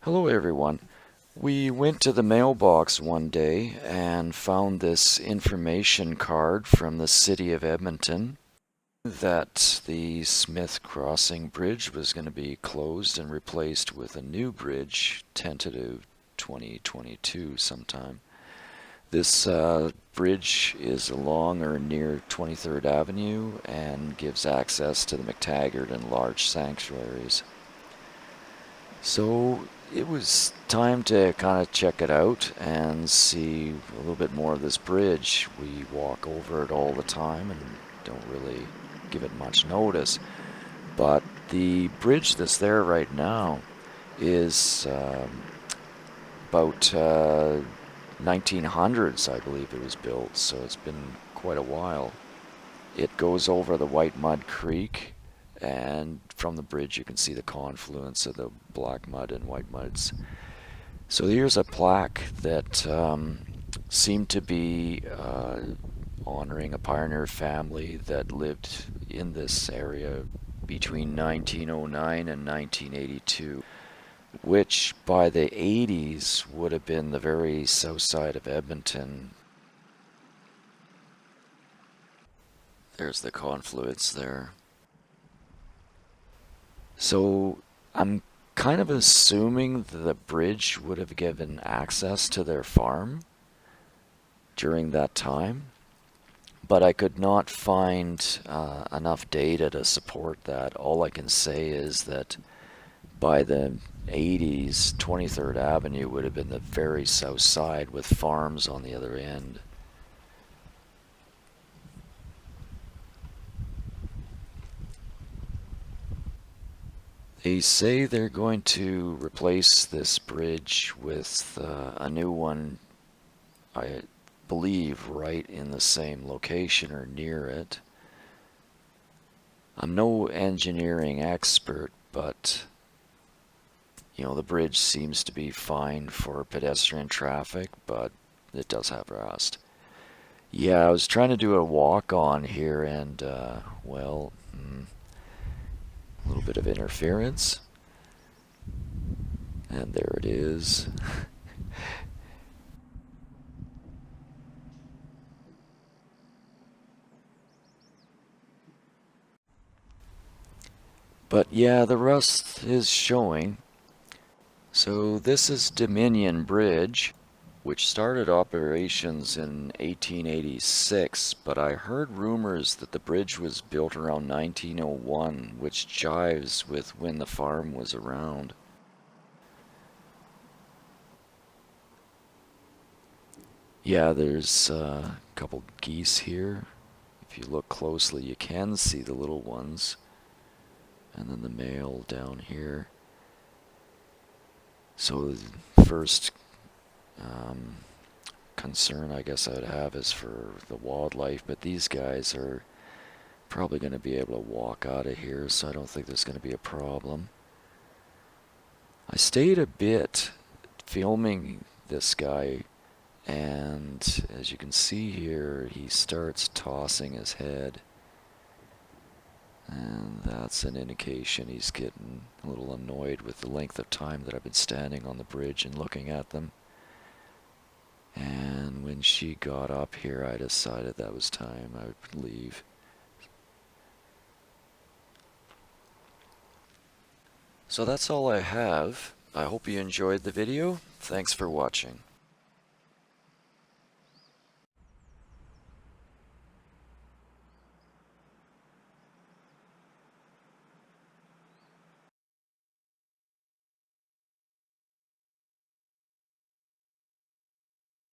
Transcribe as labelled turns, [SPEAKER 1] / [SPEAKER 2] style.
[SPEAKER 1] Hello everyone. We went to the mailbox one day and found this information card from the city of Edmonton that the Smith Crossing Bridge was going to be closed and replaced with a new bridge, tentative 2022 sometime. This bridge is along or near 23rd Avenue and gives access to the MacTaggart and Larch Sanctuaries. So it was time to kind of check it out and see a little bit more of this bridge. We walk over it all the time and don't really give it much notice. But the bridge that's there right now is about 1900s, I believe it was built, so it's been quite a while. It goes over the Whitemud Creek, and from the bridge you can see the confluence of the Blackmud and Whitemuds. So here's a plaque that seemed to be honoring a pioneer family that lived in this area between 1909 and 1982, which by the 80s would have been the very south side of Edmonton. There's the confluence there. So I'm kind of assuming that the bridge would have given access to their farm during that time, but I could not find enough data to support that. All I can say is that by the 80s, 23rd Avenue would have been the very south side with farms on the other end. They say they're going to replace this bridge with a new one, I believe, right in the same location or near it. I'm no engineering expert, but the bridge seems to be fine for pedestrian traffic, but it does have rust. Yeah, I was trying to do a walk on here and, well, a little bit of interference. And there it is. But yeah, the rust is showing. So this is Dominion Bridge, which started operations in 1886, but I heard rumors that the bridge was built around 1901, which jives with when the farm was around. Yeah, there's a couple geese here. If you look closely, you can see the little ones. And then the male down here. So the first concern I guess I'd have is for the wildlife, but these guys are probably going to be able to walk out of here, so I don't think there's going to be a problem. I stayed a bit filming this guy, and as you can see here, he starts tossing his head. And that's an indication he's getting a little annoyed with the length of time that I've been standing on the bridge and looking at them. And when she got up here, I decided that was time I would leave. So that's all I have. I hope you enjoyed the video. Thanks for watching.